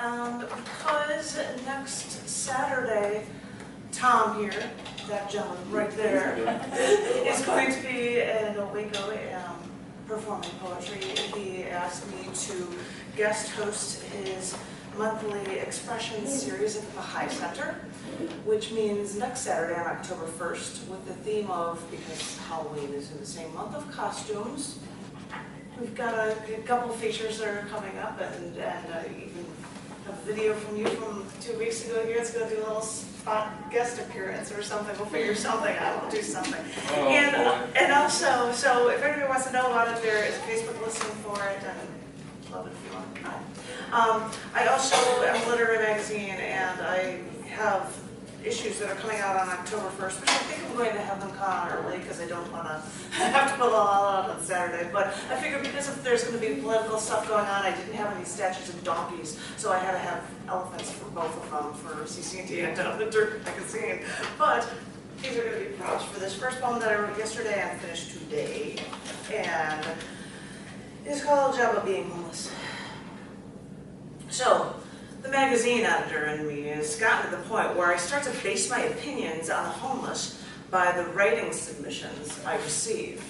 Because next Saturday, Tom here, that gentleman right there, is going to be in Waco performing poetry. He asked me to guest host his monthly expression series at the Baha'i Center, which means next Saturday on October 1st, with the theme of, because Halloween is in the same month, of costumes. We've got a couple features that are coming up, and even a video from you from 2 weeks ago here. It's going to do a little spot guest appearance or something. We'll figure something out. We'll do something. Oh, and also, so if anybody wants to know about it, there is a Facebook listing for it, and love it if you want. I also am a literary magazine, and I have issues that are coming out on October 1st, which I think I'm going to have them come out early because I don't want to have to put it all out on Saturday. But I figured because if there's going to be political stuff going on, I didn't have any statues of donkeys, so I had to have elephants for both of them for CC&T and the Dirt magazine. But these are going to be props for this first poem that I wrote yesterday and finished today, and it's called Job of Being Homeless. So, the magazine editor in me has gotten to the point where I start to base my opinions on the homeless by the writing submissions I receive.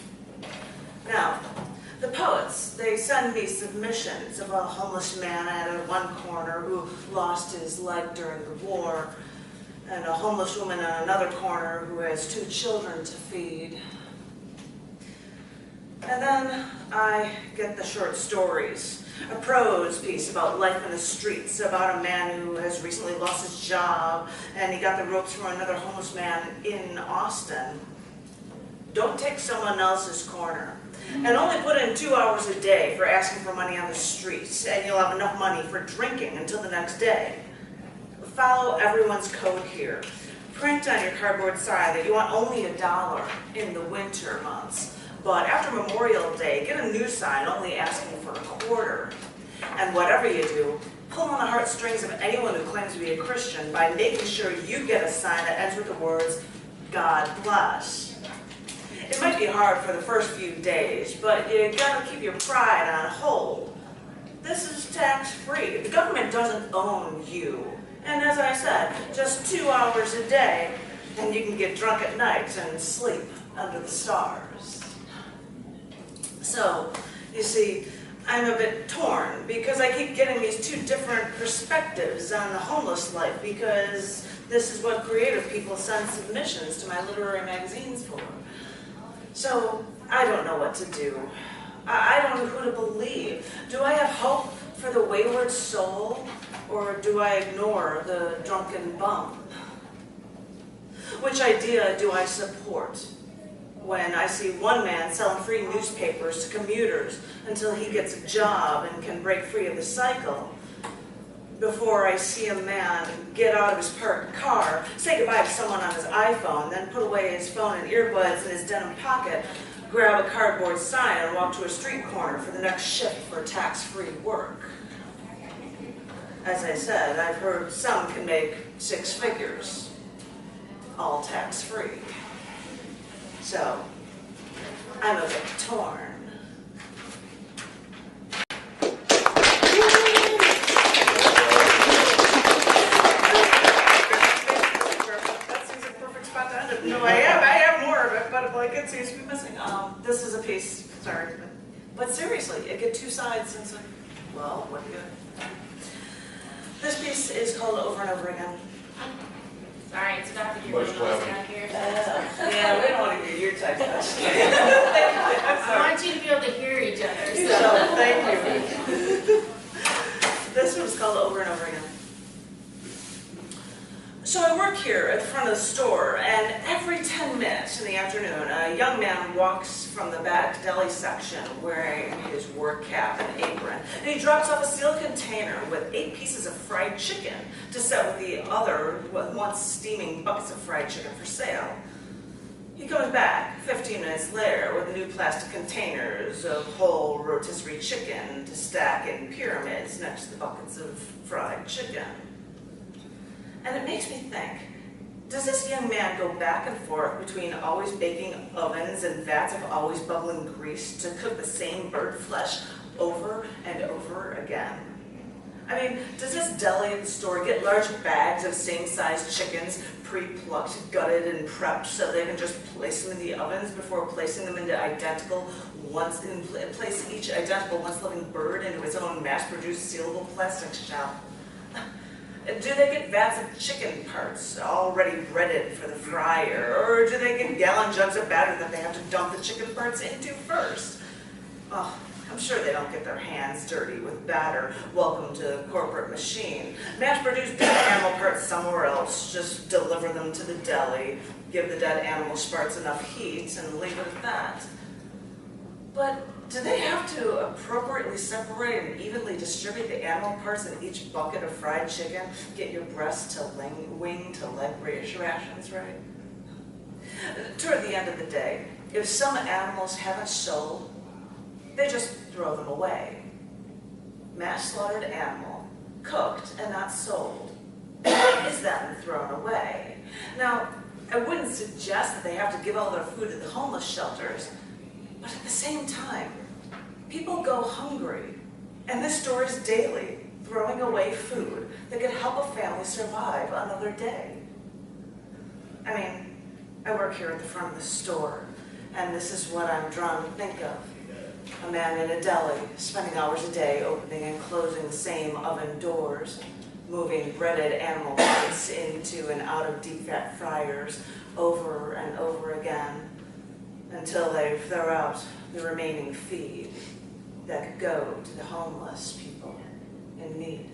Now, the poets, they send me submissions of a homeless man at one corner who lost his leg during the war, and a homeless woman in another corner who has 2 children to feed. And then I get the short stories. A prose piece about life in the streets, about a man who has recently lost his job and he got the ropes from another homeless man in Austin. Don't take someone else's corner. And only put in 2 hours a day for asking for money on the streets, and you'll have enough money for drinking until the next day. Follow everyone's code here. Print on your cardboard sign that you want only $1 in the winter months. But after Memorial Day, get a new sign only asking for $0.25. And whatever you do, pull on the heartstrings of anyone who claims to be a Christian by making sure you get a sign that ends with the words, God bless. It might be hard for the first few days, but you gotta keep your pride on hold. This is tax-free. The government doesn't own you. And as I said, just 2 hours a day, and you can get drunk at night and sleep under the stars. So, you see, I'm a bit torn because I keep getting these 2 different perspectives on the homeless life because this is what creative people send submissions to my literary magazines for. So, I don't know what to do. I don't know who to believe. Do I have hope for the wayward soul, or do I ignore the drunken bum? Which idea do I support? When I see one man selling free newspapers to commuters until he gets a job and can break free of the cycle, before I see a man get out of his parked car, say goodbye to someone on his iPhone, then put away his phone and earbuds in his denim pocket, grab a cardboard sign and walk to a street corner for the next shift for tax-free work. As I said, I've heard some can make 6 figures, all tax-free. So, I'm a bit torn. That seems a perfect spot to end it. No, I have more of it, but like it seems to be missing. This is a piece, sorry, but seriously, it get 2 sides and so, well, what do you? This piece is called Over and Over Again. Sorry, it's about to get really close down here. Yeah, we don't want to hear your type of I want you to be able to hear each other. So, thank you. This one's called Over and Over Again. So I work here at the front of the store, and every 10 minutes in the afternoon, a young man walks from the back deli section wearing his work cap and apron, and he drops off a steel container with 8 pieces of fried chicken to set with the other once steaming buckets of fried chicken for sale. He comes back 15 minutes later with new plastic containers of whole rotisserie chicken to stack in pyramids next to the buckets of fried chicken. And it makes me think, does this young man go back and forth between always baking ovens and vats of always bubbling grease to cook the same bird flesh over and over again? I mean, does this deli in the store get large bags of same-sized chickens, pre-plucked, gutted, and prepped so they can just place them in the ovens before placing them into place each identical once-living bird into its own mass-produced sealable plastic shell? Do they get vats of chicken parts already breaded for the fryer, or do they get gallon jugs of batter that they have to dump the chicken parts into first? Oh, I'm sure they don't get their hands dirty with batter. Welcome to the corporate machine. Mass-produce dead animal parts somewhere else. Just deliver them to the deli, give the dead animal parts enough heat, and leave it at that. But do they have to appropriately separate and evenly distribute the animal parts in each bucket of fried chicken? Get your breast to wing to leg rations right? Toward the end of the day, if some animals haven't sold, they just throw them away. Mass-slaughtered animal, cooked and not sold, is then thrown away. Now, I wouldn't suggest that they have to give all their food to the homeless shelters, but at the same time, people go hungry, and this store is daily throwing away food that could help a family survive another day. I mean, I work here at the front of the store, and this is what I'm drawn to think of. A man in a deli, spending hours a day opening and closing the same oven doors, moving breaded animal parts into and out of deep fat fryers over and over again until they throw out the remaining feed that could go to the homeless people in need.